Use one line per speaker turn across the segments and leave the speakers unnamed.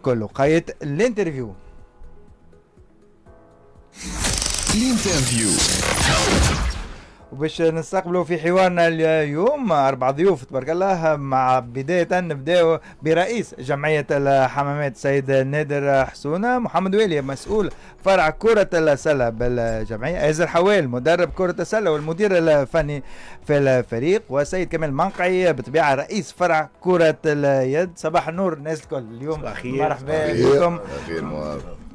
كله قايت الانترفيو. وباش نستقبلوا في حوارنا اليوم 4 ضيوف تبارك الله. مع بداية نبداو برئيس جمعية الحمامات سيد نادر حسونة، محمد ويلي مسؤول فرع كرة السلة بالجمعية، أيزر حوال مدرب كرة السلة والمدير الفني في الفريق، وسيد كمال منقعي بطبيعة رئيس فرع كرة اليد. صباح النور الناس الكل اليوم. مرحبا بكم.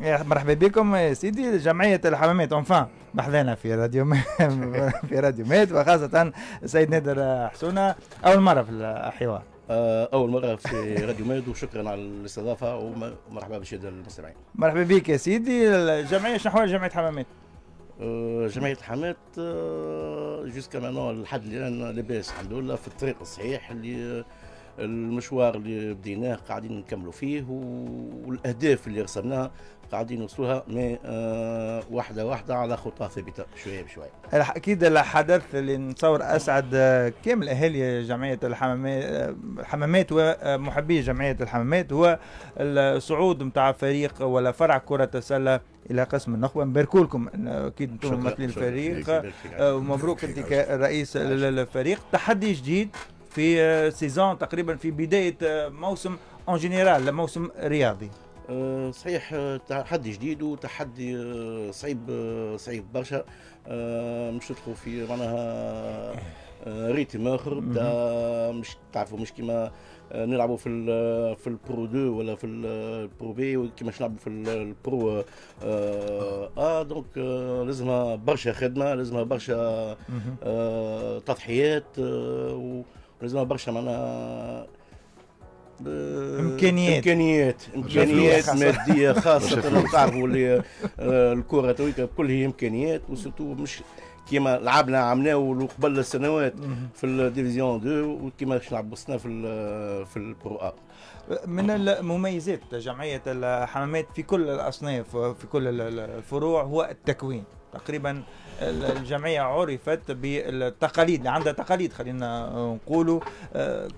مرحبا بكم يا سيدي. جمعية الحمامات اونفان بحذانا في راديو في راديو ميت، وخاصة سيد نادر حسونة أول مرة في الحوار.
أول مرة في راديو ميد، وشكرا على الاستضافة ومرحبا بالسادة المستمعين.
مرحبا بك يا سيدي. الجمعية شنو أحوال جمعية حمامات؟
جمعية الحمامات جوسكا مانون لحد الآن لاباس الحمد لله، في الطريق الصحيح اللي المشوار اللي بديناه قاعدين نكملوا فيه، والأهداف اللي رسمناها قاعدين نوصلوها مي واحدة واحدة على خطى ثابتة شوية بشوية.
أكيد الحدث اللي نتصور أسعد كامل أهالي جمعية الحمامات ومحبي جمعية الحمامات هو الصعود متاع فريق ولا فرع كرة السلة إلى قسم النخبة. نبارك لكم أكيد أنتم ممثلين الفريق، ومبروك أنت كرئيس الفريق. تحدي جديد في سيزون تقريبا في بداية موسم اون جينيرال، موسم رياضي.
صحيح، تحدي جديد وتحدي صعيب برشا. مش ندخلوا في معناها ريتم اخر، مش تعرفوا مش كيما نلعبوا في البرو 2 ولا في البرو بي كيما نلعبوا في البرو دونك لازمها برشا خدمه، لازمها برشا تضحيات، ولازمها برشا معناها امكانيات ماديه خاصه. تعرفوا اللي الكره تويكا كل هي امكانيات، وسورتو مش كيما لعبنا عملناه قبل السنوات في الديفيزيون 2 وكيما نلعب بصنا في البرو ا.
من المميزات جمعيه الحمامات في كل الاصناف وفي كل الفروع هو التكوين. تقريبا الجمعية عرفت بالتقاليد، اللي عندها تقاليد خلينا نقولوا.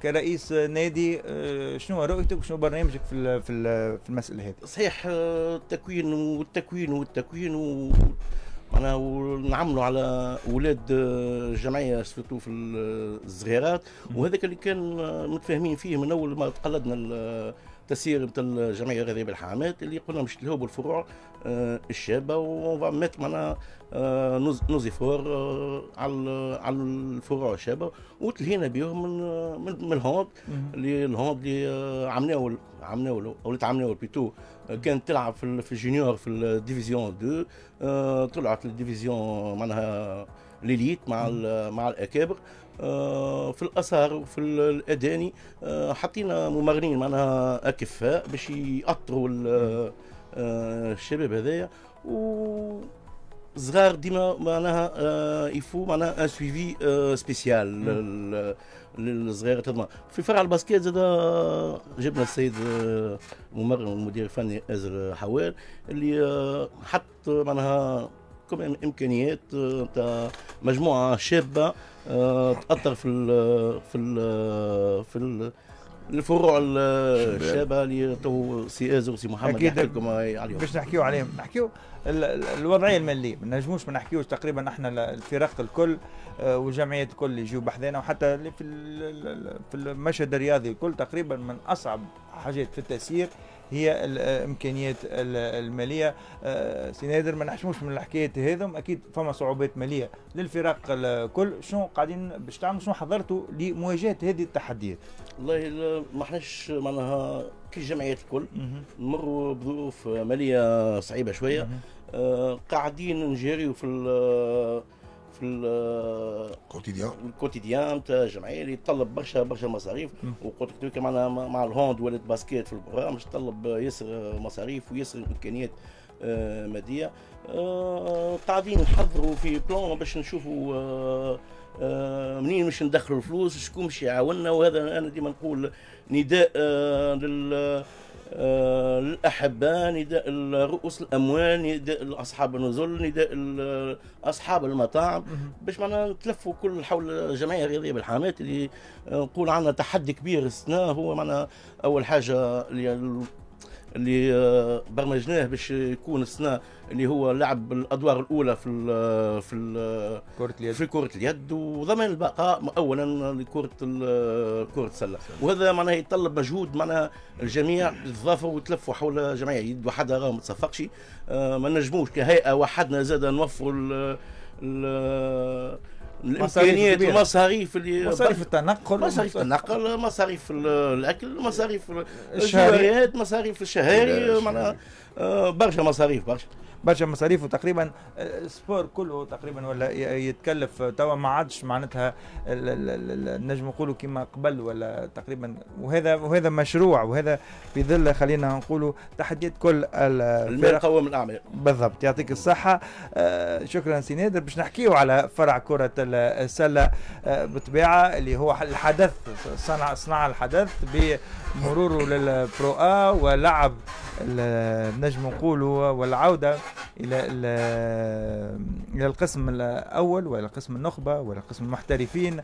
كرئيس نادي شنو رؤيتك وشنو برنامجك في المسألة هذه؟
صحيح، التكوين معناها ونعملوا على اولاد الجمعيه سورتو في الصغيرات، وهذاك اللي كان متفاهمين فيه من اول ما تقلدنا التسيير نتاع الجمعيه الرياضيه بالحمامات، اللي قلنا باش نلهوا بالفروع الشابه ومت معناها نوزيفور على الفروع الشابه، وتلهينا بهم من الهوند اللي عملناه ولات عملناه بيتو. كانت تلعب في الجونيور في الديفيزيون 2، طلعت للديفيزيون معناها ليليت مع الاكابر. في الاثار وفي الاداني حطينا ممرنين معناها اكفاء باش يأطروا الشباب هذايا، و صغار ديما معناها يفو معناها ان سويفي سبيسيال للصغير تما. في فرع الباسكيت زاد جبنا السيد ممرن المدير الفني ازر حوال اللي حط معناها امكانيات تاع مجموعه شابه تاثر في الفروع الشابه اللي تو سي ازر وسي محمد يحكي لكم عليهم.
باش نحكيو عليهم، نحكيو الوضعيه الماليه. ما نجموش ما نحكيوش تقريبا احنا الفرق الكل والجمعيات الكل اللي يجوا بحذانا، وحتى اللي في المشهد الرياضي الكل تقريبا من اصعب حاجات في التسيير هي الامكانيات الماليه. سي نادر، ما نحشموش من الحكايات هذم، اكيد فما صعوبات ماليه للفرق الكل. شنو قاعدين باش تعملوا، شنو حضرتوا لمواجهه هذه التحديات؟
والله ما احناش معناها الجمعيات الكل نمروا بظروف ماليه صعيبه شويه. قاعدين نجاريو في الكوتيديان تاع الجمعيه اللي يتطلب برشا مصاريف. وقلت لك معنا مع الهوند ولد باسكيت في البروغرام باش يتطلب ياسر مصاريف وياسر امكانيات ماديه. قاعدين نحضروا في بلان باش نشوفوا منين باش ندخلوا الفلوس، شكون باش يعاوننا. وهذا انا ديما نقول نداء للأحباء، نداء رؤوس الأموال، نداء لأصحاب النزل، نداء لأصحاب المطاعم، باش معنا نتلفوا كل حول الجمعية الرياضية بالحمامات اللي نقول عندنا تحدي كبير السنة. هو معنا أول حاجة اللي برمجناه باش يكون السنه اللي هو لعب الادوار الاولى
كرة اليد
في كرة اليد، وضمان البقاء اولا لكرة كرة السلة. وهذا معناها يتطلب مجهود، معناها الجميع يتضافروا ويتلفوا حول جمعية يد وحدها راه ما تصفقش. ما نجموش كهيئة وحدنا زاد نوفروا الامكانيات والمصاريف اللي
مصاريف التنقل،
مصاريف الاكل، مصاريف الجواريات، مصاريف الشهاري، معناها برشا مصاريف
برشا مصاريف. وتقريبا السبور كله تقريبا ولا يتكلف توا، ما عادش معناتها نجم نقولوا كما قبل ولا تقريبا. وهذا مشروع، وهذا في ظل خلينا نقولوا تحديات كل
المال قوام الاعمال.
بالضبط، يعطيك الصحه. شكرا سي نادر. باش نحكيو على فرع كره السله بطبيعه اللي هو الحدث، صنع الحدث بمروره للبرو A ولعب نجم نقولوا والعوده الى القسم الاول والى قسم النخبه والى قسم المحترفين.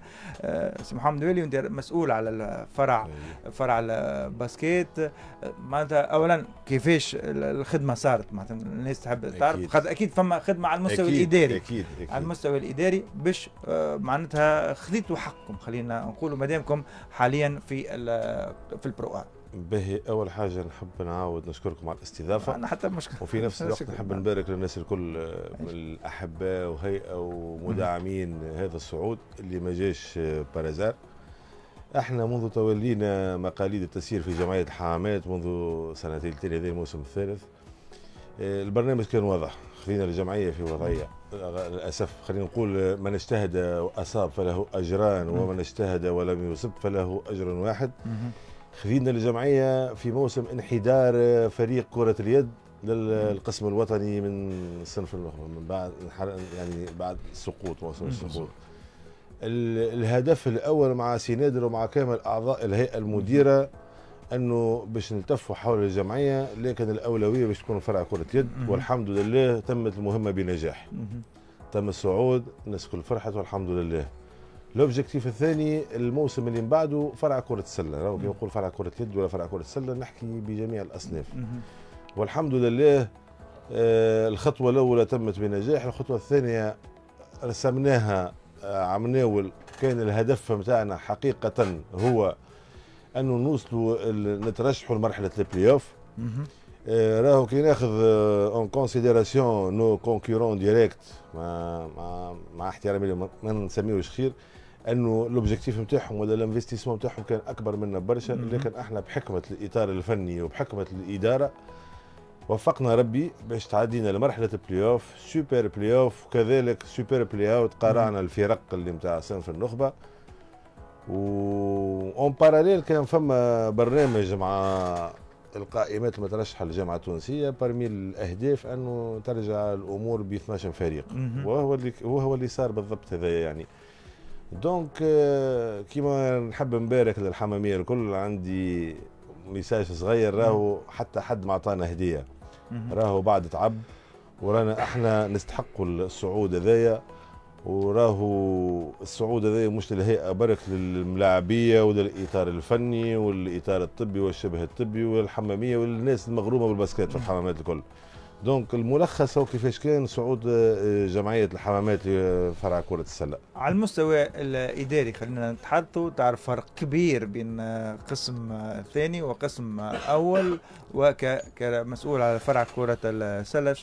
سي محمد ويلي، انت مسؤول على الفرع، فرع الباسكيت. معناتها اولا كيفاش الخدمه صارت؟ معناتها الناس تحب تعرف، خاطر اكيد فما خدمه على المستوى الاداري.
أكيد.
على المستوى الاداري باش معناتها خذيتوا حقكم، خلينا نقولوا مادامكم حاليا في البرو A.
باهي، اول حاجه نحب نعاود نشكركم على الاستضافه.
انا حتى مشكلة.
وفي نفس الوقت نحب نبارك للناس الكل من الاحباء وهيئه ومدعمين هذا الصعود اللي ما جاش بارازار. احنا منذ تولينا مقاليد التسيير في جمعيه الحمامات منذ سنتين هذا الموسم الثالث، البرنامج كان واضح. خذينا الجمعيه في وضعيه للاسف، خلينا نقول من اجتهد واصاب فله اجران، ومن اجتهد ولم يصب فله اجر واحد. خذينا الجمعيه في موسم انحدار فريق كره اليد للقسم الوطني من صنف النخبه، من بعد يعني بعد سقوط، موسم السقوط. الهدف الاول مع سي نادر ومع كامل اعضاء الهيئه المديره انه باش نلتفوا حول الجمعيه، لكن الاولويه باش تكون فرع كره يد. والحمد لله تمت المهمه بنجاح. تم الصعود، الناس كل فرحت والحمد لله. الاوبجيكتيف الثاني الموسم اللي من بعده فرع كره السله. راهو كي نقول فرع كره يد ولا فرع كره السله نحكي بجميع الاصناف. والحمد لله الخطوه الاولى تمت بنجاح. الخطوه الثانيه رسمناها عم كان الهدف نتاعنا حقيقه هو انه نوصلوا نترشحوا لمرحله البلاي اوف. راهو كي ناخذ اون كونسيديراسيون نو كونكورون ديريكت، مع احترامي ما نسميوش خير، انه الاوبجيكتيف نتاعهم ولا الانفستيسمون نتاعهم كان اكبر منا برشا. لكن احنا بحكمه الاطار الفني وبحكمه الاداره وفقنا ربي باش تعدينا لمرحله البلاي اوف، سوبر بلاي اوف، وكذلك سوبر بلاي اوت. قارعنا الفرق اللي نتاع صنف النخبه. اون باراليل كان فما برنامج مع القائمات المترشحه للجامعه التونسيه، برمي الاهداف انه ترجع الامور ب 12 فريق، وهو اللي صار بالضبط هذا يعني. دونك كيما نحب نبارك للحماميه الكل، عندي ميساج صغير، راهو حتى حد ما عطانا هديه، راهو بعد تعب ورانا احنا نستحقوا الصعود هذايا. وراهو الصعود هذا مش للهيئه برك، للملاعبيه وللاطار الفني والاطار الطبي والشبه الطبي والحماميه والناس المغرومه بالباسكت في الحمامات الكل. دونك الملخص هو كيفاش كان صعود جمعيه الحمامات فرع كره السله.
على المستوى الاداري خلينا نتحدثوا، تعرف فرق كبير بين قسم ثاني وقسم اول، وكمسؤول على فرع كره السله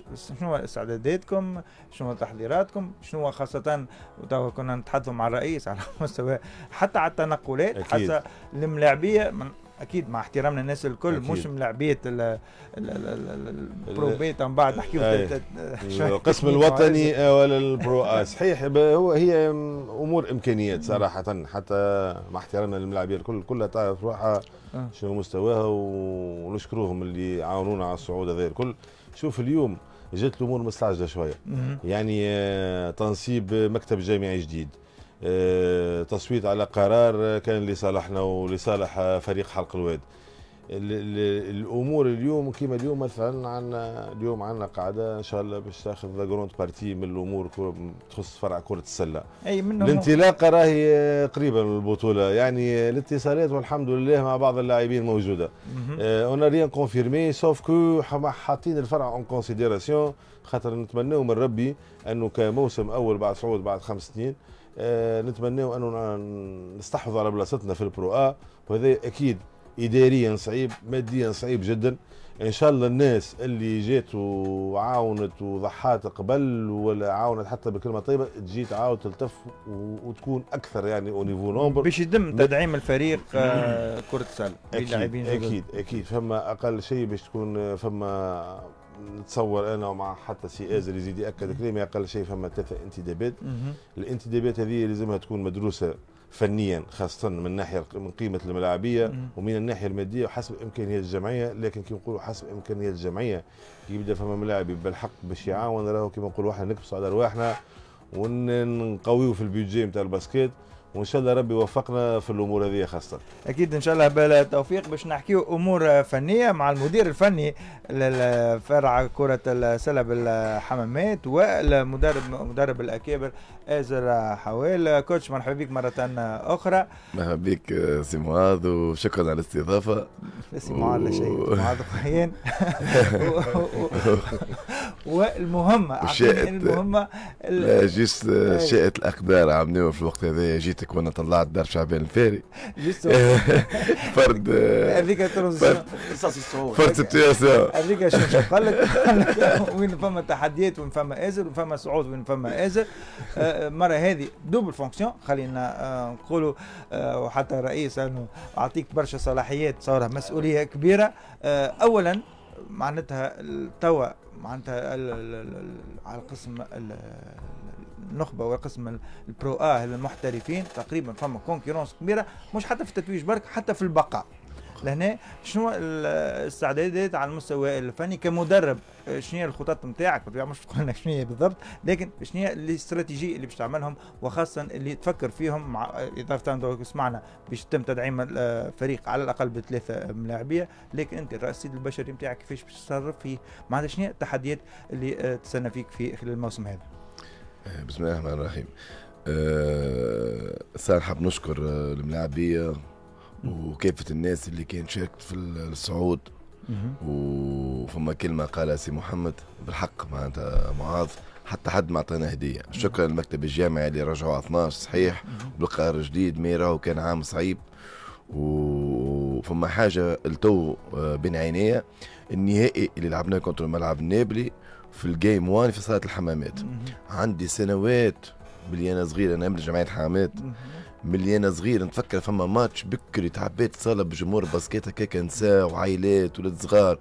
شنو استعداداتكم؟ شنو تحضيراتكم؟ شنو خاصه وتوا كنا نتحدثوا مع الرئيس على مستوى حتى على التنقلات، حتى الملاعبيه اكيد مع احترامنا الناس الكل أكيد. مش ملاعبيه البروبيت من بعد نحكيو
القسم الوطني ولا البرو صحيح. هي امور امكانيات صراحه، حتى مع احترامنا للملاعبيه الكل كلها تعرف روحها شنو مستواها، ونشكروهم اللي عاونونا على الصعود هذا الكل. شوف اليوم جات الامور مستعجله شويه، يعني تنصيب مكتب جامعي جديد، تصويت على قرار كان لصالحنا ولصالح فريق حلق الواد، الامور اليوم كيما اليوم مثلا عندنا قاعده ان شاء الله باش تاخذ لا جروند بارتي من الامور تخص فرع كره السله.
اي منهم
الانطلاقه راهي قريبه من البطوله، يعني الاتصالات والحمد لله مع بعض اللاعبين موجوده. اون ريان كونفيرمي سوف كو حاطين الفرع اون كونسيديراسيون، خاطر نتمناو من ربي انه كموسم اول بعد صعود بعد 5 سنين نتمناو انه نستحوذ على بلاصتنا في البرو ا، وهذا اكيد اداريا صعيب، ماديا صعيب جدا. ان شاء الله الناس اللي جات وعاونت وضحات قبل ولا عاونت حتى بكلمه طيبه تجي تعاود تلتف وتكون اكثر يعني او نيفو نومبر
باش يتم تدعيم الفريق كره السله.
اكيد فما اقل شيء باش تكون فما نتصور انا ومع حتى سي ازر يزيد ياكد كلامي، اقل شيء فما 3 انتدابات. الانتدابات هذه لازمها تكون مدروسه فنيا، خاصه من ناحيه من قيمه الملاعبيه ومن الناحيه الماديه وحسب امكانيات الجمعيه. لكن كي نقولوا حسب امكانيات الجمعيه كي يبدا فما ملاعب بالحق باش يعاون، راهو كيما نقولوا احنا نكبسوا على رواحنا ونقويوا في البيدجي نتاع الباسكيت، وان شاء الله ربي يوفقنا في الامور هذه خاصه.
اكيد ان شاء الله بالتوفيق باش نحكيو امور فنيه مع المدير الفني للفرع كره السله بالحمامات والمدرب الاكابر آزر حوال. كوتش مرحبا بك مره اخرى.
مرحبا بك سي معاذ وشكرا على الاستضافه.
سي معاذ لا شيء، معاذ قيان. والمهمه
المهمه لا جيس شاءت الاقدار عملوها في الوقت هذا. جيتك وانا طلعت دار شعبان الفاري فرد
هذيك
فرد سيتياسيون
هذيك شو قال لك وين فما تحديات وين فما ازر وين فما صعود وين فما ازر. المره هذه دوبل فونكسيون خلينا نقولوا، وحتى الرئيس انه اعطيك برشا صلاحيات، صارها مسؤوليه كبيره. اولا معناتها توا معناتها على القسم النخبه وقسم البرو ا المحترفين تقريبا فما كونكورونس كبيره، مش حتى في التتويج برك حتى في البقاء. لهنا شنو الاستعدادات على المستوى الفني كمدرب؟ شنو هي الخطط نتاعك؟ مش تقول لك شنو هي بالضبط، لكن شنو هي الاستراتيجيه اللي باش تعملهم، وخاصه اللي تفكر فيهم مع اذا سمعنا باش يتم تدعيم الفريق على الاقل ب3 ملاعبيه، لكن انت الرصيد البشري نتاعك كيفاش باش تتصرف فيه؟ معناتها شنو هي التحديات اللي تستنى فيك في خلال الموسم هذا؟
بسم الله الرحمن الرحيم. نحب نشكر الملاعبيه وكافة الناس اللي كانت شاركت في الصعود. وفما كلمة قالها سي محمد بالحق معناتها معاذ، حتى حد ما عطانا هدية. شكرا للمكتب الجامعي اللي رجعوا 12 صحيح بالقرار جديد، مي راهو كان عام صعيب. وفما حاجة التو بين عينيا، النهائي اللي لعبناه كونتر الملعب النابلي في الجيم 1 في صالة الحمامات. عندي سنوات بلي انا صغير، انا عملت جمعية حمامات ملي انا صغير نتفكر فما ماتش بكري تعبيت صاله بجمهور باسكيت هكاك نساء وعائلات ولاد صغار.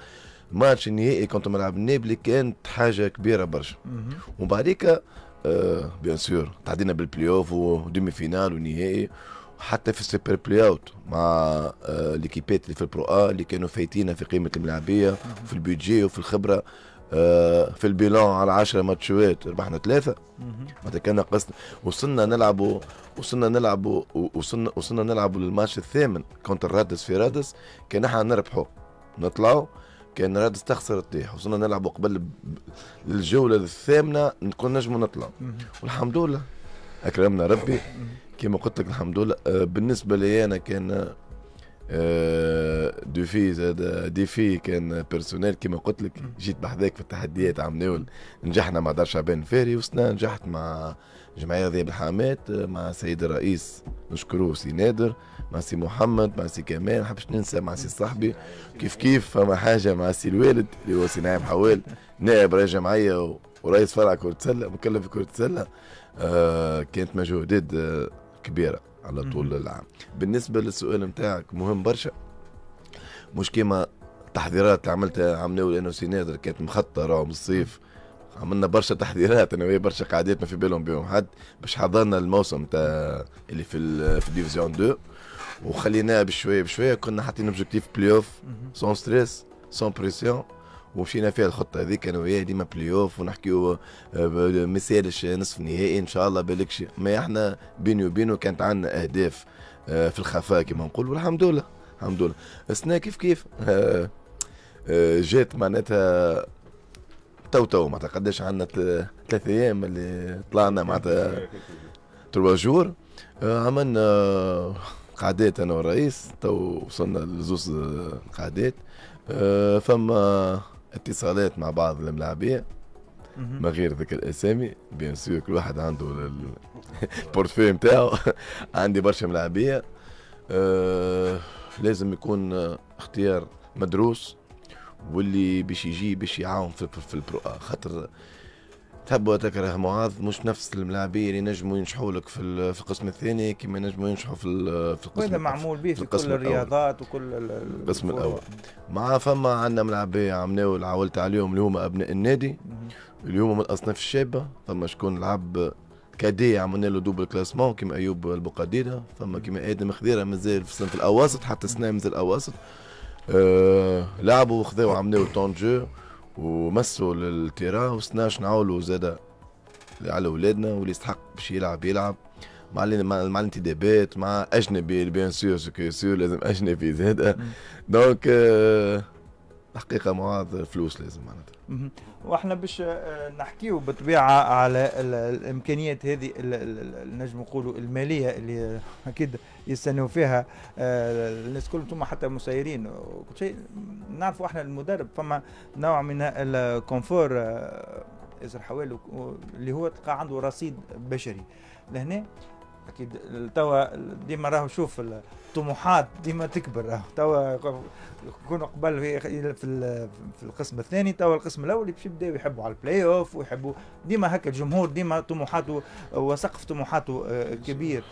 ماتش النهائي كنت ملعب النابلي كانت حاجه كبيره برشا. وبعديك بيان سور تعدينا بالبلاي اوف وديمي فينال ونهائي، وحتى في السوبر بلاي اوت مع ليكيبات اللي في البرو ا اللي كانوا فايتينا في قيمه الملاعبيه في البيدجي وفي الخبره. في البيلون على 10 ماتشات ربحنا 3. معناتها كان ناقصنا. وصلنا نلعبوا للماتش الثامن كونتر رادس في رادس، كان احنا نربحوا نطلعوا، كان رادس تخسر تطيح. وصلنا نلعبوا قبل الجوله الثامنه نكون نجموا نطلعوا، والحمد لله اكرمنا ربي كما قلت لك. الحمد لله. بالنسبه لي انا كان ديفي كان بيرسونيل كما قلت لك. جيت بحذاك في التحديات عملنا نجحنا مع دار شعبان الفاري، وسنا نجحت مع جمعيه ذي بالحامات مع سيد الرئيس نشكروه سي نادر، مع سي محمد، مع سي كمال، حبش ننسى مع سي صاحبي كيف فما حاجه مع سي الوالد اللي هو سي نايم حوال نائب رئيس جمعيه ورئيس فرع كره السله مكلف في كره السله. كانت مجهودات كبيره على طول العام. بالنسبه للسؤال نتاعك مهم برشا، مش كيما التحضيرات اللي عملتها عملوا انا وسي نادر كانت مخططه راهو من الصيف. عملنا برشا تحضيرات انا ويا برشا قعدات ما في بالهم بهم حد باش حضرنا الموسم تاع اللي في ديفيزيون 2، وخليناه بشويه بشويه. كنا حاطين اوبجيكتيف بلاي اوف سون ستريس سون بريسيون، ومشينا فيها الخطه هذيك انا وياه ديما بلاي اوف ونحكيو مسالش نصف نهائي ان شاء الله بالكش. ما احنا بيني وبينه كانت عندنا اهداف في الخفاء كما نقول، والحمد لله الحمد لله. السنه كيف كيف جات معناتها تو معناتها قداش عندنا 3 ايام اللي طلعنا معناتها 3 جور. عملنا قعدات انا والرئيس، تو وصلنا لزوز قعدات. فما اتصالات مع بعض الملاعبيه ما غير ذكر الاسامي بيان سور، كل واحد عنده البورتفوي نتاعو. عندي برشا ملاعبيه. لازم يكون اختيار مدروس، واللي باش يجي باش يعاون في البرو، خاطر تحب وتكره معاذ مش نفس الملاعبيه اللي ينجموا ينجحوا لك في القسم الثاني كما ينجموا ينجحوا في القسم.
وهذا معمول به في كل الرياضات وكل
القسم الاول. مع فما عندنا ملاعبيه عملوا عاولت عليهم اللي هما ابناء النادي اللي هما من الاصناف الشابه. فما شكون لعب كادي عملنا له دوبل كلاسمون كيما ايوب البقديره. فما كيما ادم خضيره مازال في الصنف الاواسط، حتى السنه مازال الاواسط. لعبوا وخذوا عملوا طون جو ومسوا للتيران، وسناش نعاولوا زاده على اولادنا واللي يستحق باش يلعب مع الانتدابات مع اجنبي بيان سور سور لازم اجنبي زاده. دونك الحقيقه معاذ فلوس لازم معناتها.
واحنا باش نحكيو بالطبيعه على الامكانيات هذه نجم نقولوا الماليه اللي اكيد يستنوا فيها الناس كلهم، ثم حتى مسيرين وكل شيء. نعرفوا احنا المدرب فما نوع من الكونفور ياسر حوالي اللي هو تلقى عنده رصيد بشري لهنا. اكيد توا ديما راهو شوف الطموحات ديما تكبر. توا كنا قبل في القسم الثاني، توا القسم الاول باش يبداو يحبوا على البلاي اوف ويحبوا ديما هكا. الجمهور ديما طموحاته وسقف طموحاته كبير.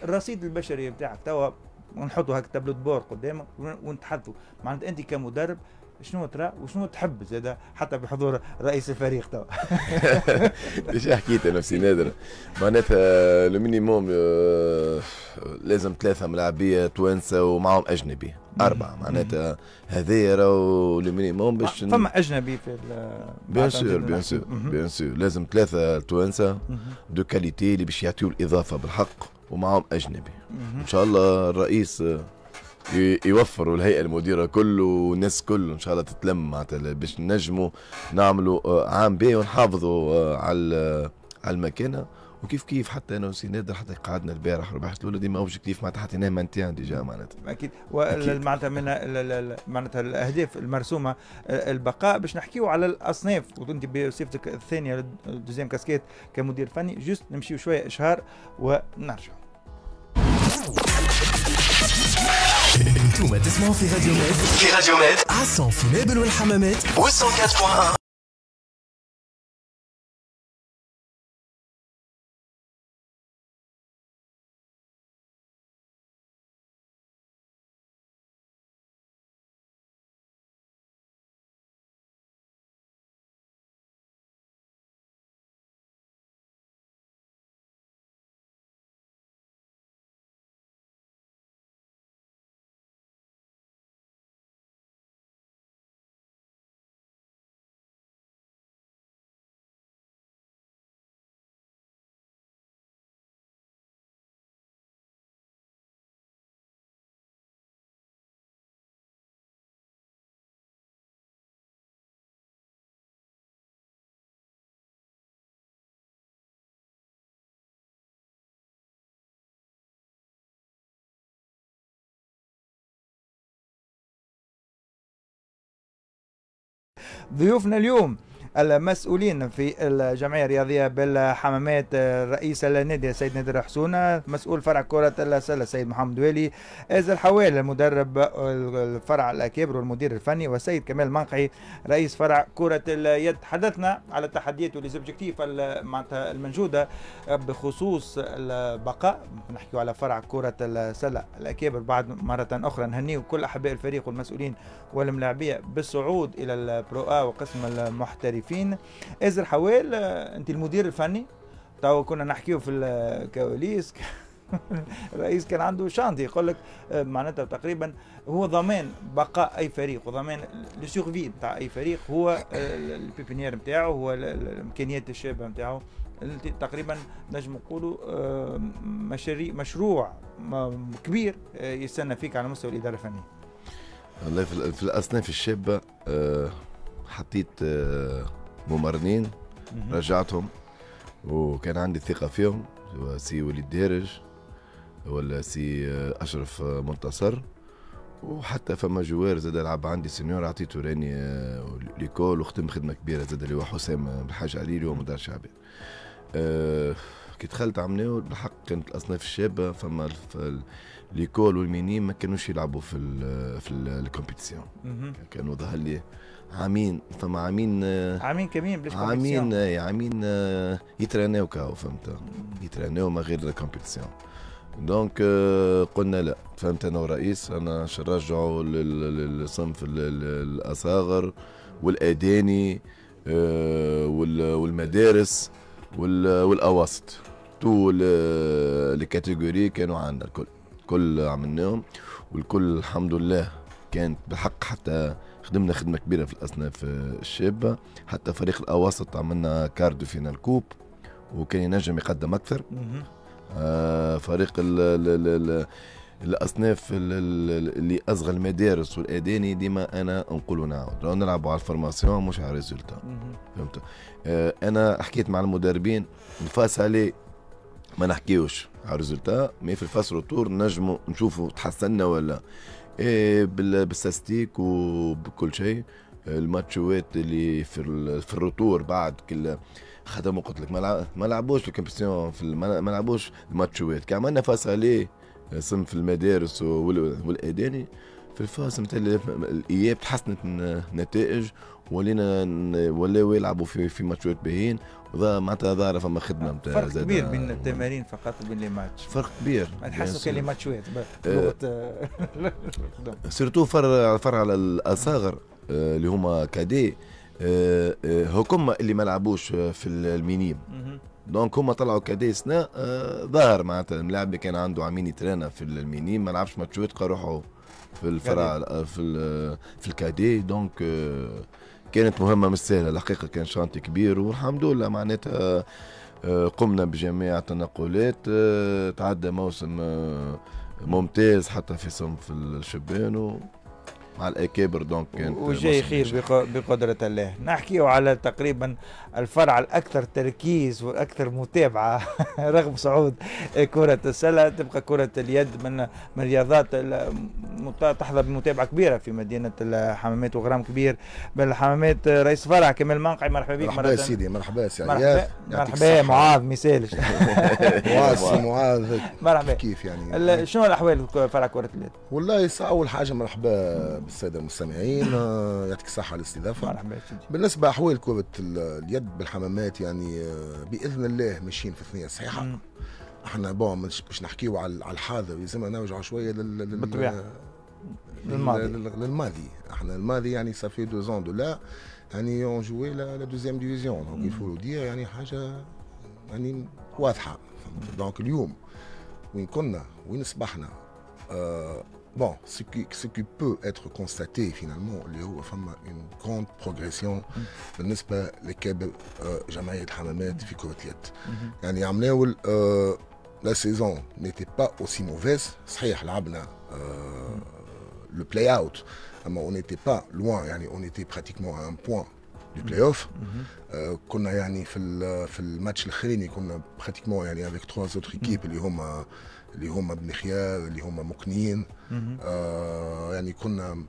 الرصيد البشري بتاعك توا نحطوا هكا تابلو بور قدامك ونتحدثوا معناتها انت كمدرب شنو ترى وشنو تحب زاده حتى بحضور رئيس الفريق توا.
ايش حكيت نفسي نادر معناتها المينيموم لازم 3 ملاعبيه توانسه ومعهم اجنبي 4 معناتها هذايا راهو المينيموم باش
فما اجنبي في
بيان سور لازم 3 توانسه دو كاليتي اللي باش يعطيو الاضافه بالحق ومعهم اجنبي. ان شاء الله الرئيس يوفروا الهيئه المديره كله والناس كله ان شاء الله تتلم معناتها باش نجموا نعملوا عام بي ونحافظوا على المكانه. وكيف كيف حتى انا وسي نادر حتى قعدنا البارح ربحت الاولى ديما اوبجيكتيف معناتها حطيناه مانتيان ديجا معناتها
اكيد. معناتها من معناتها الاهداف المرسومه البقاء. باش نحكيو على الاصناف وانت بصفتك الثانيه دوزيام كاسكيت كمدير فني جست نمشيو شويه اشهار ونرجع.
انتم تسمعوا في راديو ميد عصام في مابل والحمامات و104.1.
ضيوفنا اليوم المسؤولين في الجمعية الرياضية بالحمامات، رئيس النادي السيد نادر حسونة، مسؤول فرع كرة السلة السيد محمد ويلي، إزر حوال المدرب الفرع الأكابر والمدير الفني، والسيد كمال منقعي رئيس فرع كرة اليد. تحدثنا على التحديات والزوبجيكتيف معناتها الموجودة بخصوص البقاء. نحكي على فرع كرة السلة الأكابر بعد مرة أخرى نهنيه كل أحباء الفريق والمسؤولين والملاعبية بالصعود إلى البرو آ وقسم المحترفين. إزر حوال أنت المدير الفني، تو كنا نحكيه في الكواليس. الرئيس كان عنده شانتي يقول لك معناتها تقريبا هو ضمان بقاء اي فريق وضمان لو سورفي نتاع اي فريق، هو البيبينيير نتاعو، هو الامكانيات الشابه نتاعو تقريبا نجم نقولوا مشروع كبير يستنى فيك على مستوى الاداره الفنيه.
والله في الاصناف الشابه حطيت ممرنين رجعتهم وكان عندي ثقه فيهم، سي وليد دارج ولا سي اشرف منتصر، وحتى فما جوار زاد لعب عندي سينيور عطيته راني ليكول وختم خدمه كبيره زاد اللي هو حسام بالحاج علي اللي هو مدرب شعبي. كي دخلت عمناول بالحق كانت الاصناف الشابه فما ليكول والمينيم ما كانوش يلعبوا في الكومبيتيسيون. كانوا ظهر لي عامين فما عامين
كمين بلاش
عامين يتراناو كاو فهمت، يتراناو ما غير الكومبيتيسيون. دونك قلنا لا، فهمت انا والرئيس انا نرجعوا للصنف الاصاغر والاداني والمدارس والاواسط، تو الكاتيجوري كانوا عندنا الكل عملناهم، والكل الحمد لله كانت بالحق. حتى خدمنا خدمه كبيره في الاصناف الشابه، حتى فريق الاواسط عملنا كاردو فينال كوب وكان ينجم يقدم اكثر. فريق الاصناف اللي اصغر المدارس والاداني ديما انا نقولوا نعاود راهو نلعبوا على الفورماسيون مش على الريزولتا. فهمت؟ انا حكيت مع المدربين الفاس عليه ما نحكيوش على الريزولتا، مي في الفاس روتور نجموا نشوفوا تحسنا ولا بالستاتيك وبكل شيء. الماتشوات اللي في الروتور بعد كل خدموا قلت لك ما لعبوش الكومبيتيسيون ما لعبوش الماتشوات كي عملنا فاس عليه صنف المدارس والاداني في الفاس نتاع الاياب تحسنت النتائج، ولاو يلعبوا في ماتشوات باهين، معناتها ظاهره فما خدمه نتاع
فرق كبير بين التمارين فقط وبين لي ماتش.
فرق كبير
تحسوا كان لي ماتشوات
سيرتو فرع على الاصاغر اللي هما كادي هكما اللي ما لعبوش في المينيم. دونك هما طلعوا كادي سنة ظاهر معناتها اللاعب اللي كان عنده عامين يترانا في المينيم ما لعبش ماتشوات روحوا في الفرع في الكادي. دونك كانت مهمة مش سهلة الحقيقة، كان شانتي كبير والحمد لله معناتها قمنا بجميع التنقلات. تعدى موسم ممتاز حتى في صنف الشبان مع الاكابر. دونك كانت
وجاي خير بقدرة الله. نحكيو على تقريبا الفرع الاكثر تركيز والاكثر متابعة رغم صعود كرة السلة، تبقى كرة اليد من الرياضات تحظى بمتابعة كبيرة في مدينة الحمامات وغرام كبير بالحمامات. رئيس فرع كمال منقعي مرحبا بك.
مرحبا سيدي، مرحبا سي
عياد. مرحبا معاذ مثالش.
معاذ
مرحبا.
كيف يعني
شنو الاحوال في فرع كرة اليد؟
والله اول حاجة مرحبا بالسادة المستمعين، يعطيك الصحة على الاستضافة.
مرحبا سيدي.
بالنسبة أحوال كرة اليد بالحمامات يعني بإذن الله ماشيين في الثنية الصحيحة. احنا مش نحكيو على الحاضر، لازمنا نرجعوا شوية للماضي. احنا الماضي يعني صافي 2 ans de là يعني اون جوي لا دوزيام ديفيزيون، دونك يفو دير يعني حاجة يعني واضحة. دونك اليوم وين كنا وين صبحنا bon, ce qui peut être constaté finalement اللي هو فما une grande progression بالنسبة لكبر جمعية الحمامات في كرة اليد. يعني عملنا la saison n'était pas aussi mauvaise. صحيح لعبنا le play-out أما on n'était pas loin يعني on était pratiquement à un point du play-off. كنا يعني في الماتش الأخراني كنا pratiquement يعني avec 3 autres équipes اللي هما بن خيار اللي هما مقنين. يعني كنا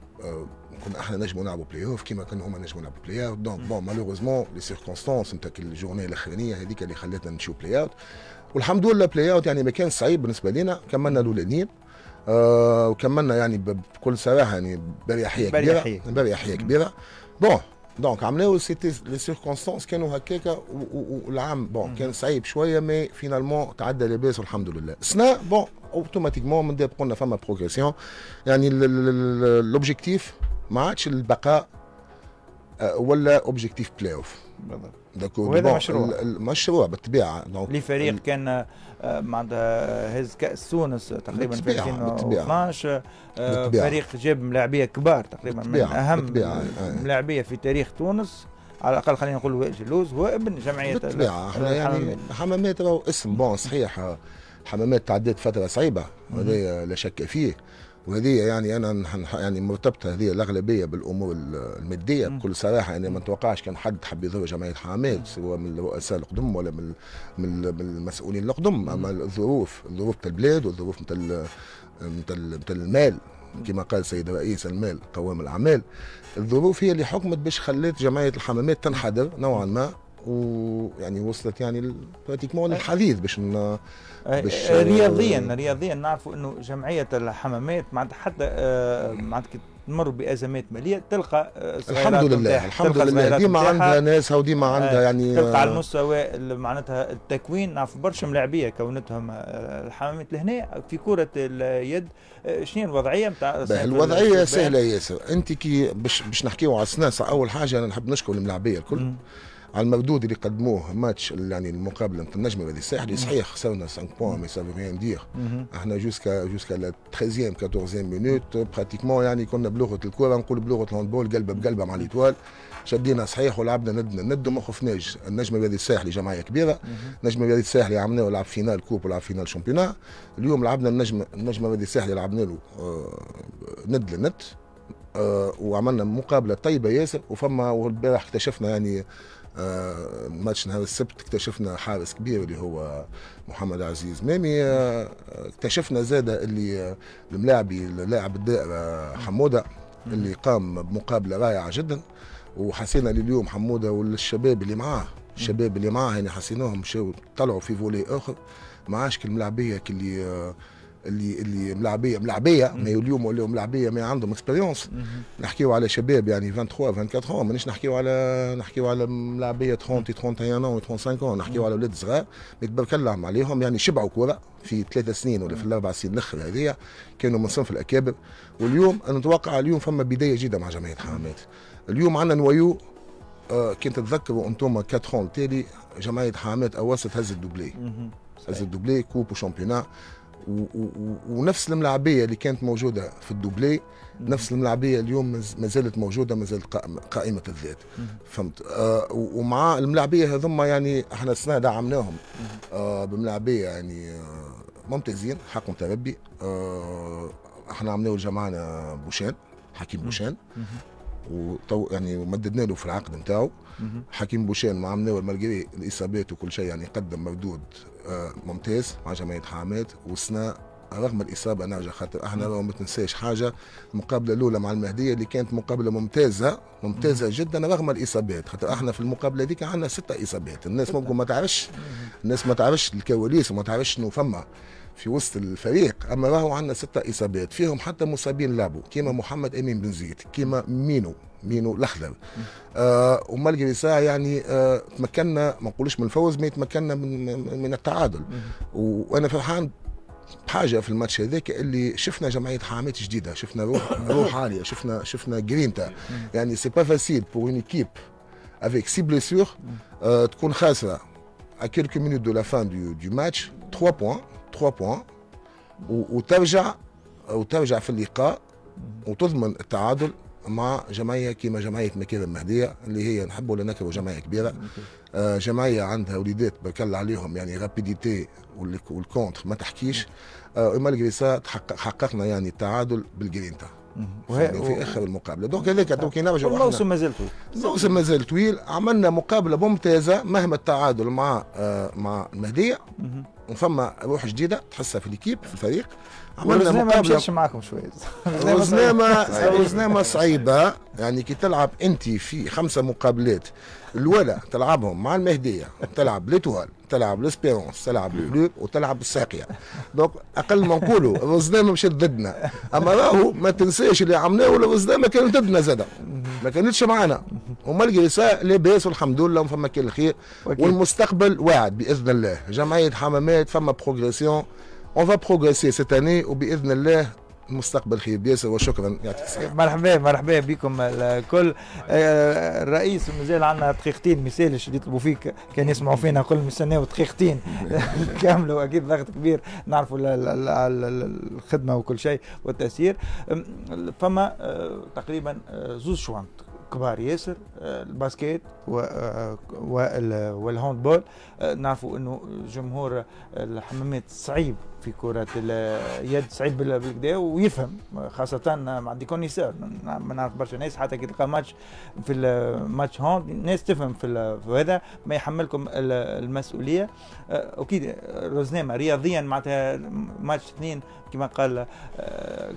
احنا نجموا نلعبوا بلاي اوف كيما كانوا هما نجموا يلعبوا بلاي اوت. دونك بون مالوغوزمون لي سيركونستانس نتاع الجورني الاخرانيه هذيك اللي خلتنا نمشيو بلاي اوت، والحمد لله بلاي اوت يعني ما كان صعيب بالنسبه لنا. كملنا الاولانيين وكملنا يعني بكل صراحه يعني بريحيه كبيره. بون دونك عملوا سيتي لي سيركونستانس كانوا هكاكا والعام بون كان صعيب شويه مي فينالمون تعدى لاباس والحمد لله. سنا بون اوتوماتيكمون من داب قلنا فما بروغريسيون يعني لوبجيكتيف ما عادش البقاء ولا اوبجيكتيف بلاي اوف.
وهذا
مشروع بالطبيعه.
دونك لفريق كان معناتها هز كاس تونس تقريبا في 2012 فريق جاب ملاعبيه كبار تقريبا من اهم ملاعبيه في تاريخ تونس. على الاقل خلينا نقول وائل جلوز هو ابن جمعيه
بالطبيعه احنا يعني حمامات راهو اسم بون صحيح، حمامات تعديت فتره صعيبه هذا لا شك فيه، وهذه يعني انا يعني مرتبطه هذه الاغلبيه بالامور الماديه بكل صراحه. يعني ما نتوقعش كان حد حب يضر جمعيه حمامات سواء من الرؤساء القدم ولا من المسؤولين القدم، اما الظروف تاع البلاد والظروف تاع المال كما قال السيد الرئيس المال قوام الاعمال. الظروف هي اللي حكمت باش خلت جمعيه الحمامات تنحدر نوعا ما، ويعني وصلت يعني براتيكمون للحديث باش
رياضيا نعرفوا انه جمعيه الحمامات معناتها حتى معناتها تمر بازمات ماليه تلقى
الحمد لله ديما عندها ناسها وديما عندها يعني
تلقى على المستوى معناتها التكوين. نعرف برشا ملاعبيه كونتهم الحمامات لهنا في كره اليد. شنو الوضعيه نتاع
الوضعيه سهله ياسر. انت كي باش نحكيو على السناسه، اول حاجه انا نحب نشكر الملاعبيه الكل على المردود اللي قدموه ماتش يعني المقابله نتاع النجم الذي الساحلي. صحيح خسرنا 5 بوان مي سافو ريان دير، احنا جوسكا لا 13 14 مينوت براتيكمون يعني كنا بلغه الكره نقول بلغه الهاندبول قلبه بقلبه مع ليتوال، شدينا صحيح ولعبنا ند وما خفناش. النجم الرياضي الساحلي جمعيه كبيره، النجم الرياضي الساحلي عملنا ولعب فينال كوب ولعب فينال شامبيونا. اليوم لعبنا النجم الرياضي الساحلي لعبنا له ند لند، وعملنا مقابله طيبه ياسر. وفما والبارح اكتشفنا يعني ماتش نهار السبت اكتشفنا حارس كبير اللي هو محمد عزيز مامي. اكتشفنا زاده اللي الملاعبي اللاعب الدائره حموده اللي قام بمقابله رائعه جدا. وحسينا اليوم حموده والشباب اللي معاه يعني حسيناهم مشاو طلعوا في فولي اخر، ما عادش الملاعبيه اللي ملاعبيه ما اليوم ولاو ملاعبيه ما عندهم اكسبيريونس. نحكيو على شباب يعني 23 24 مانيش نحكيو على ملاعبيه 30 31 و 35 نحكيو على ولاد صغار تبارك الله عليهم يعني شبعوا كره في 3 سنين ولا في ال4 سنين الاخر هذيا كانوا من صنف الاكابر. واليوم انا نتوقع اليوم فما بدايه جديده مع جمعيه حمامات. اليوم عندنا نوايو كنت تتذكروا انتم 4 التالي جمعيه حمامات اواسط هز الدوبلي كوب وشامبيونا، ونفس الملاعبيه اللي كانت موجوده في الدوبلي نفس الملاعبيه اليوم ما زالت موجوده، ما زالت قائمه الذات. فهمت؟ ومع الملاعبيه هذوما يعني احنا السنه دعمناهم بملاعبيه يعني ممتازين حق متربي. احنا عملنا جمعنا بوشان حكيم بوشان يعني مددنا له في العقد نتاعو. حكيم بوشان ما عملناه مالغري الاصابات وكل شيء يعني قدم مردود ممتاز مع جمعيه حمامات. والسنه رغم الاصابه نرجع خاطر احنا ما تنساش حاجه، المقابله الاولى مع المهديه اللي كانت مقابله ممتازه جدا رغم الاصابات، خاطر احنا في المقابله ديك عندنا 6 اصابات. الناس ممكن ما تعرفش الكواليس وما تعرفش شنو فما في وسط الفريق، اما راهو عندنا 6 اصابات فيهم حتى مصابين لعبوا كيما محمد امين بن زيد كيما مينو الاخضر. ومالغري ساعه يعني تمكنا ما نقولش من الفوز، ما تمكنا من التعادل. وانا فرحان بحاجه في الماتش هذاك اللي شفنا جمعيه حمامات جديده، شفنا روح عاليه، شفنا جرينتا. يعني سي با فاسيل بور اون ايكيب افيك 6 بليسيور تكون خاسره à quelques minutes de la fin du match 3 points وترجع في اللقاء وتضمن التعادل مع جمعيه كيما جمعيه مكيرة المهديه اللي هي نحبوا ولا نكرهوا جمعيه كبيره. جمعيه عندها وليدات بارك الله عليهم يعني رابيديتي والكونتر ما تحكيش. مالغري سا حققنا يعني التعادل بالجرينتا في اخر المقابله. دونك هذاك دوك نرجعوا
الموسم ما زال طويل.
عملنا مقابله ممتازه مهما التعادل مع المهديه. وفما روح جديده تحسها في الكيب في الفريق.
عملنا مقابله معكم شويه
وزنامه صعيبه يعني كي تلعب انت في 5 مقابلات الولا تلعبهم مع المهديه، تلعب ليتوال، تلعب لاسبيرونس، تلعب الكلوب وتلعب الساقيه. دونك اقل ما نقولوا الرزنامه مشات ضدنا، اما راهو ما تنساش اللي عملناه الرزنامه كانت ضدنا زاده ما كانتش معنا. ومالغري سا لاباس والحمد لله وفما كل خير والمستقبل واعد باذن الله. جمعيه حمامات فما بروغريسيون اون فا بروغريسي سيت اني وباذن الله المستقبل خير ياسر. وشكرا يعطيك الصحة.
مرحبا بكم الكل. الرئيس مازال عندنا دقيقتين ما يسالش اللي يطلبوا فيك كان يسمعوا فينا نقول نستناو دقيقتين كاملوا اكيد ضغط كبير نعرفوا الخدمه وكل شيء والتاثير. فما تقريبا 2 شوانط كبار ياسر، الباسكيت والهاندبول. نعرفوا انه جمهور الحمامات صعيب في كرة اليد، صعيب بالكدا ويفهم، خاصة مع دي كونيسور. ما نعرف برشا ناس حتى كي تلقى ماتش في الماتش هاند ناس تفهم في هذا، ما يحملكم المسؤولية. أكيد روزنامة رياضيا معناتها ماتش 2 كما قال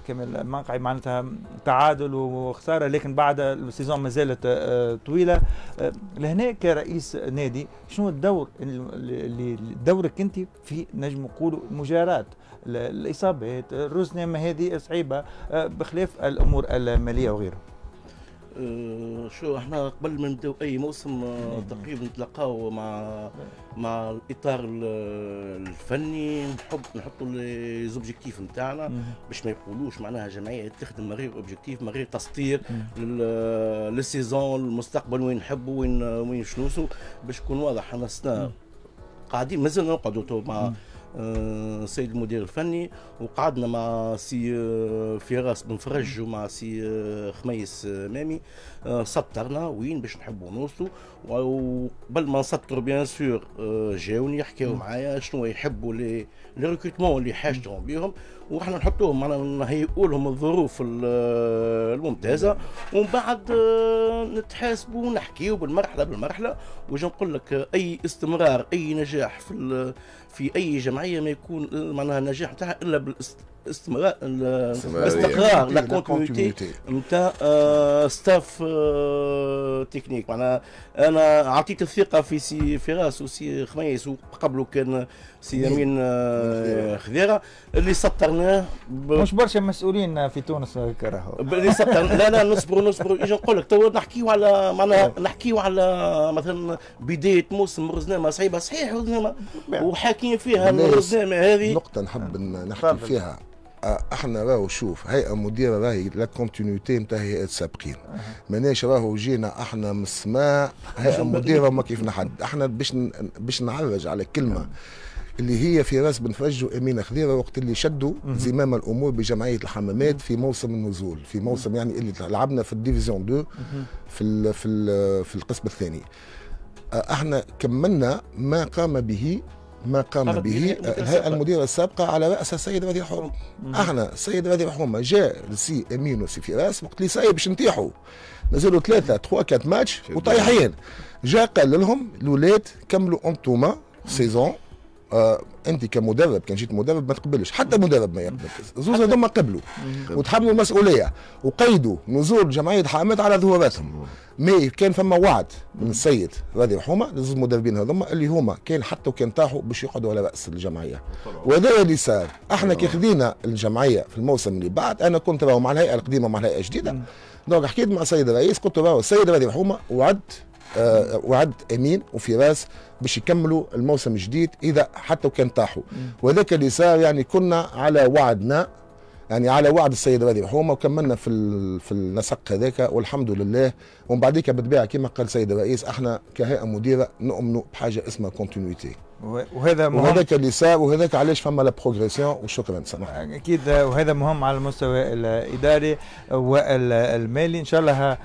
كمال المنقعي معناتها تعادل وخسارة، لكن بعد السيزون ما زالت طويلة. لهنا كرئيس نادي شنو الدور اللي دورك انت في نجم نقولوا المجاراة الاصابات، الرزنامة هذه صعيبة بخلاف الامور المالية وغيرها؟
شو احنا قبل ما نبداو اي موسم تقريبا نتلاقاو مع الاطار الفني، نحطوا لي زوبجيكتيف نتاعنا باش ما يقولوش معناها جمعيه تخدم من غير اوبجيكتيف، من غير تسطير للسيزون المستقبل وين نحبوا وين شنوسو، باش يكون واضح. احنا السنه قاعدين مازلنا نقعدوا مع السيد المدير الفني، وقعدنا مع سي فراس بن فرج ومع سي خميس مامي، سطرنا وين باش نحبوا نوصلوا. وقبل ما نسطروا بيان سور جاوني يحكيوا معايا شنو يحبوا لي ريكروتمون اللي حاجتهم بهم، واحنا نحطوهم معنا نهيئوا لهم الظروف الممتازه، ومن بعد نتحاسبوا ونحكيوا بالمرحله. وجا نقول لك اي استمرار اي نجاح في اي جمعيه ما يكون معناها النجاح نتاعها الا بالاستقرار لا كونتينيتي نتاع ستاف تكنيك. معناها انا اعطيت الثقه في سي فراس وسي خميس، وقبله كان سي يمين خذيره اللي سطرناه
مش برشا مسؤولين في تونس كرهوا
اللي سطرنا. لا نصبروا اجي نقول لك تو نحكيو على معناها نحكيو على مثلا بدايه موسم روزنامه صعيبه، صحيح روزنامه وحاكين فيها روزنامه هذه
نقطه نحب نحكي فيها. احنا راهو شوف هيئه مديره راهي لا كونتينيتي نتاع هيئات سابقين، ماناش راهو جينا احنا من السماء هيئه مديره وما كيفنا حد. احنا باش نعرج على كلمه اللي هي فراس بن فرج وامينه خذيره وقت اللي شدوا زمام الامور بجمعيه الحمامات في موسم النزول، في موسم يعني اللي لعبنا في الديفيزيون 2 في القسم الثاني. احنا كملنا ما قام به الهيئه المديره السابقه على راس السيد رضي الحوم. احنا السيد رضي الحوم جاء لسي امين وسي فراس وقت اللي صايب باش نطيحوا، نزلوا 3-4 ماتش وطايحين. جاء قال لهم الاولاد كملوا انتوما سيزون. انت كمدرب كان جيت مدرب ما تقبلش، حتى مدرب ما يقبل، زوز هذوما قبلوا وتحملوا المسؤوليه وقيدوا نزول جمعيه حامات على ظهوراتهم. مي كان فما وعد من السيد راضي رحومه للزوز المدربين هذوما اللي هما كان حتى وكان طاحوا باش يقعدوا على راس الجمعيه، وهذا اللي صار. احنا كي خذينا الجمعيه في الموسم اللي بعد، انا كنت راهو مع الهيئه القديمه مع الهيئه الجديده، دونك حكيت مع السيد الرئيس قلت له راهو السيد راضي رحومه وعد امين وفراس باش يكملوا الموسم الجديد اذا حتى وكان طاحوا، وذاك اللي صار. يعني كنا على وعدنا، يعني على وعد السيد راضي رحومه، وكملنا في النسق هذاك والحمد لله. ومن بعديك بالطبيعه كما قال السيد الرئيس احنا كهيئه مديره نؤمنوا بحاجه اسمها كونتينيتي، وهذاك اللي صار، وهذاك علاش فما لا بروغريسيون. وشكرا سمح.
اكيد وهذا مهم على المستوى الاداري والمالي. ان شاء الله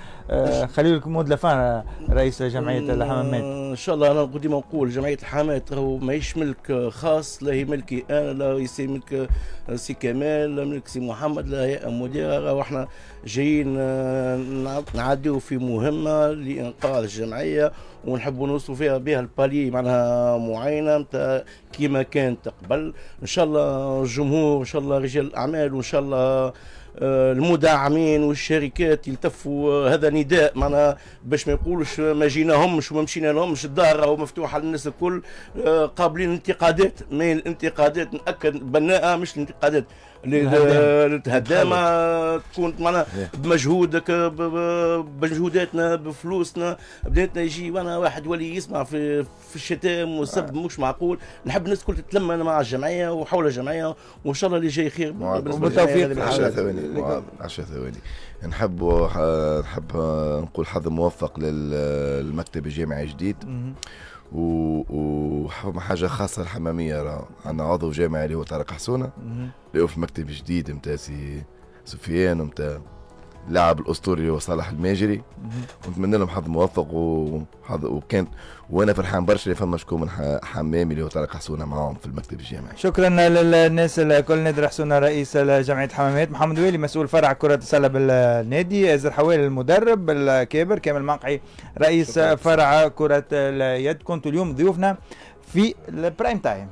خليل لكم مود لفان رئيس جمعيه الحمامات.
ان شاء الله. انا ديما نقول جمعيه الحمامات راهو ماهيش ملك خاص، لا هي ملكي انا، لا هي ملك سي كمال، لا ملك سي محمد، لا هي مديره. راهو احنا جايين نعديو في مهمه لانقاذ الجمعيه، ونحبوا نوصلوا فيها بها البالي معناها معينه نتاع كيما كانت قبل. ان شاء الله الجمهور، ان شاء الله رجال الاعمال، وان شاء الله المدعمين والشركات يلتفوا. هذا نداء معناها باش ما يقولوش ما جيناهمش وما مشينا لهمش، الدار راهو مفتوحه للناس الكل، قابلين الانتقادات. ما الانتقادات ناكد بناءه، مش الانتقادات الهدامه تكون معناها بمجهودك بمجهوداتنا بفلوسنا. بديتنا يجي وانا واحد ولي يسمع في الشتام والسب مش معقول. نحب الناس الكل تتلمى مع الجمعيه وحول الجمعيه، وان شاء الله اللي جاي خير
بالتوفيق.
10 ثواني نحب نقول حظ موفق للمكتب الجامعي الجديد، وحاجه خاصه الحماميه. عندنا عضو جامعي اللي هو طارق حسونه اللي هو في مكتب جديد نتاع سي سفيان ونتاع اللاعب الاسطوري هو صالح الماجري، ونتمنى لهم حظ موفق وكان وانا فرحان برشا اللي فما شكون من حمامي اللي هو طارق حسونه معاهم في المكتب الجامعي.
شكرا للناس الكل. نادر حسونه رئيس جمعيه حمامات، محمد ويلي مسؤول فرع كره السله بالنادي، ازر حوالي المدرب الكابر، كامل منقعي رئيس فرع كره اليد. كنتوا اليوم ضيوفنا في البرايم تايم.